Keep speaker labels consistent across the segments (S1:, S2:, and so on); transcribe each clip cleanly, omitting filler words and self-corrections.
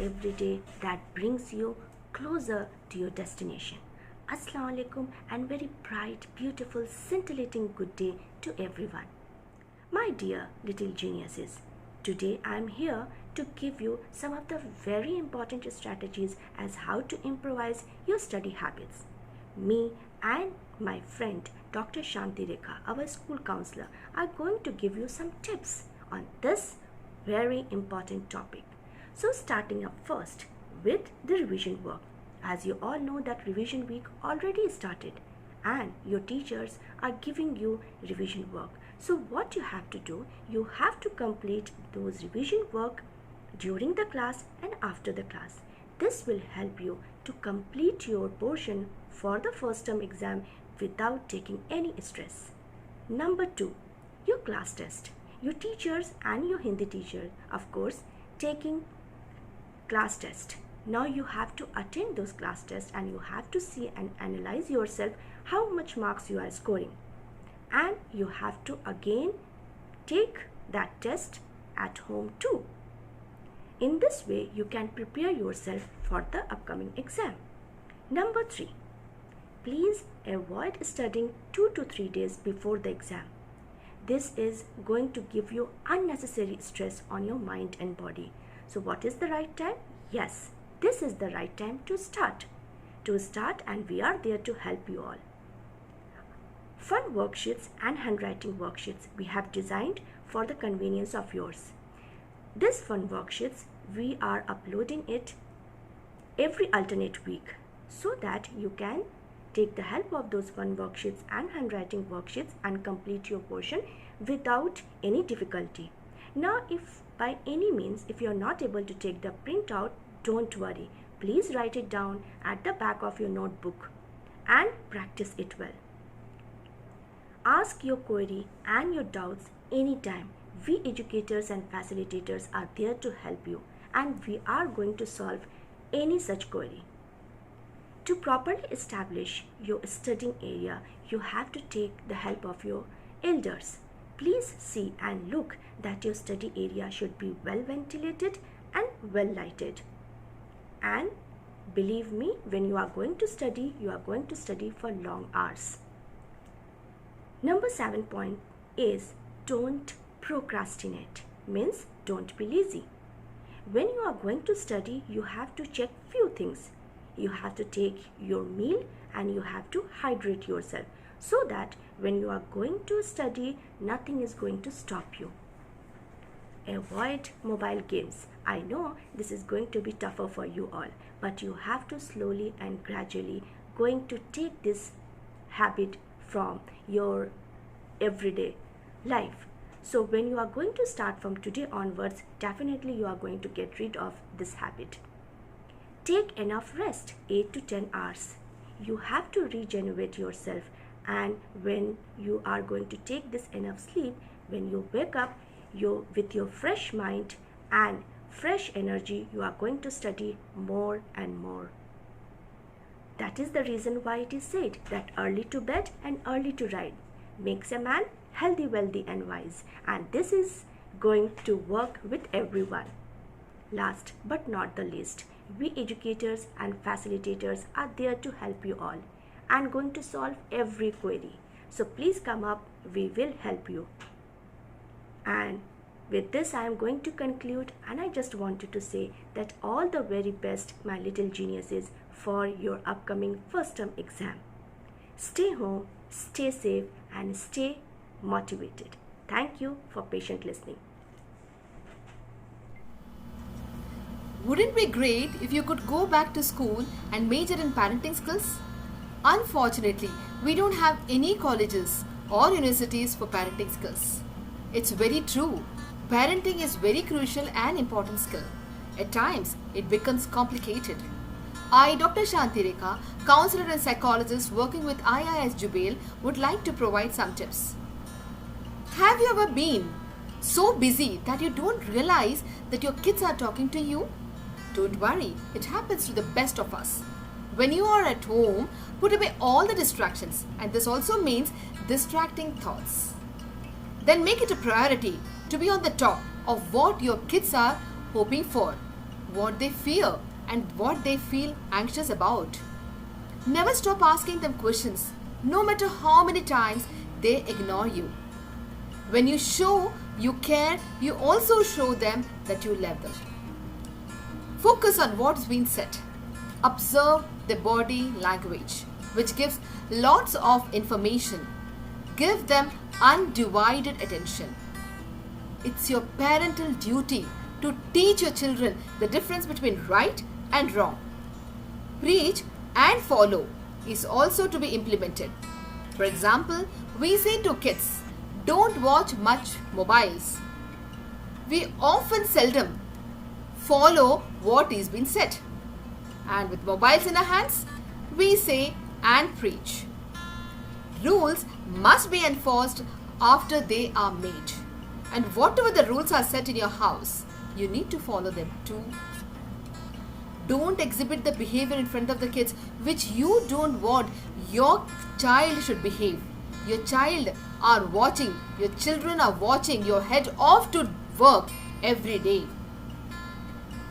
S1: every day that brings you closer to your destination. Assalamu alaikum and very bright, beautiful, scintillating good day to everyone. My dear little geniuses, today I am here to give you some of the very important strategies as how to improvise your study habits. Me and my friend Dr. Shanti Rekha, our school counselor, are going to give you some tips on this very important topic. So starting up first with the revision work. As you all know that revision week already started and your teachers are giving you revision work. So what you have to do, you have to complete those revision work during the class and after the class. This will help you to complete your portion for the first term exam without taking any stress. Number 2, your class test. Your teachers and your Hindi teacher, of course, taking class test. Now you have to attend those class tests and you have to see and analyze yourself how much marks you are scoring. And you have to again take that test at home too. In this way, you can prepare yourself for the upcoming exam. Number 3, please avoid studying 2 to 3 days before the exam. This is going to give you unnecessary stress on your mind and body. So what is the right time? Yes, this is the right time to start. And we are there to help you all. Fun worksheets and handwriting worksheets we have designed for the convenience of yours. This fun worksheets, we are uploading it every alternate week so that you can take the help of those fun worksheets and handwriting worksheets and complete your portion without any difficulty. Now, if by any means, if you are not able to take the printout, don't worry. Please write it down at the back of your notebook and practice it well. Ask your query and your doubts anytime. We educators and facilitators are there to help you and we are going to solve any such query. To properly establish your studying area, you have to take the help of your elders. Please see and look that your study area should be well ventilated and well lighted. And believe me, when you are going to study for long hours. Number 7 point is don't procrastinate. Means don't be lazy. When you are going to study, you have to check few things. You have to take your meal and you have to hydrate yourself so that when you are going to study, nothing is going to stop you. Avoid mobile games. I know this is going to be tougher for you all, but you have to slowly and gradually going to take this habit from your everyday life. So when you are going to start from today onwards, definitely you are going to get rid of this habit. Take enough rest, 8 to 10 hours. You have to regenerate yourself, and when you are going to take this enough sleep, when you wake up, with your fresh mind and fresh energy, you are going to study more and more. That is the reason why it is said that early to bed and early to rise makes a man healthy, wealthy and wise. And this is going to work with everyone. Last but not the least, we educators and facilitators are there to help you all and going to solve every query. So please come up, we will help you. And with this I am going to conclude, and I just wanted to say that all the very best, my little geniuses, for your upcoming first term exam. Stay home, stay safe and stay motivated. Thank you for patient listening.
S2: Wouldn't it be great if you could go back to school and major in parenting skills? Unfortunately, we don't have any colleges or universities for parenting skills. It's very true. Parenting is very crucial and important skill. At times, it becomes complicated. I, Dr. Shanti Rekha, counselor and psychologist working with IIS Jubail, would like to provide some tips. Have you ever been so busy that you don't realize that your kids are talking to you? Don't worry, it happens to the best of us. When you are at home, put away all the distractions, and this also means distracting thoughts. Then make it a priority to be on the top of what your kids are hoping for. what they fear and what they feel anxious about. Never stop asking them questions, no matter how many times they ignore you. When you show you care, you also show them that you love them. Focus on what's been said. Observe the body language, which gives lots of information. Give them undivided attention. It's your parental duty to teach your children the difference between right and wrong. Preach and follow is also to be implemented. For example, we say to kids, don't watch much mobiles. We often seldom follow what is being said. And with mobiles in our hands, we say and preach. Rules must be enforced after they are made. And whatever the rules are set in your house, you need to follow them too. Don't exhibit the behavior in front of the kids which you don't want your child should behave. Your child are watching, your children are watching, your head off to work every day.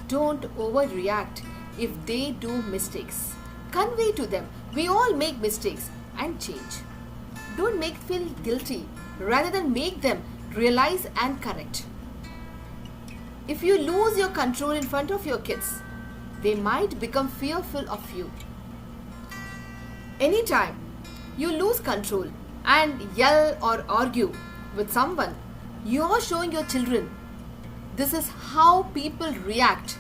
S2: Don't overreact if they do mistakes. Convey to them, we all make mistakes and change. Don't make feel guilty, rather than make them realize and correct. If you lose your control in front of your kids, they might become fearful of you. Anytime you lose control and yell or argue with someone, you are showing your children this is how people react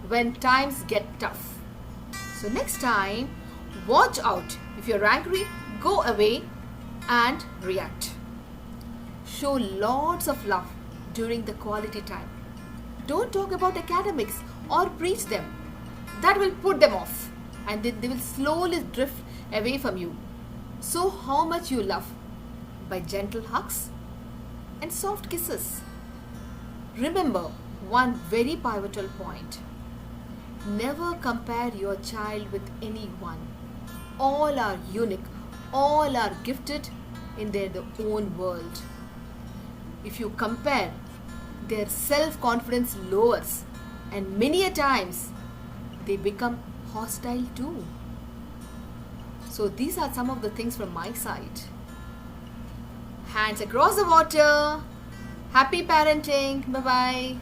S2: when times get tough. So next time, watch out. If you're angry, go away and react. Show lots of love during the quality time. Don't talk about academics or preach them. That will put them off and then they will slowly drift away from you. So how much you love by gentle hugs and soft kisses. Remember one very pivotal point. Never compare your child with anyone. All are unique. All are gifted in their own world. If you compare, their self-confidence lowers and many a times they become hostile too. So these are some of the things from my side. Hands across the water. Happy parenting. Bye-bye.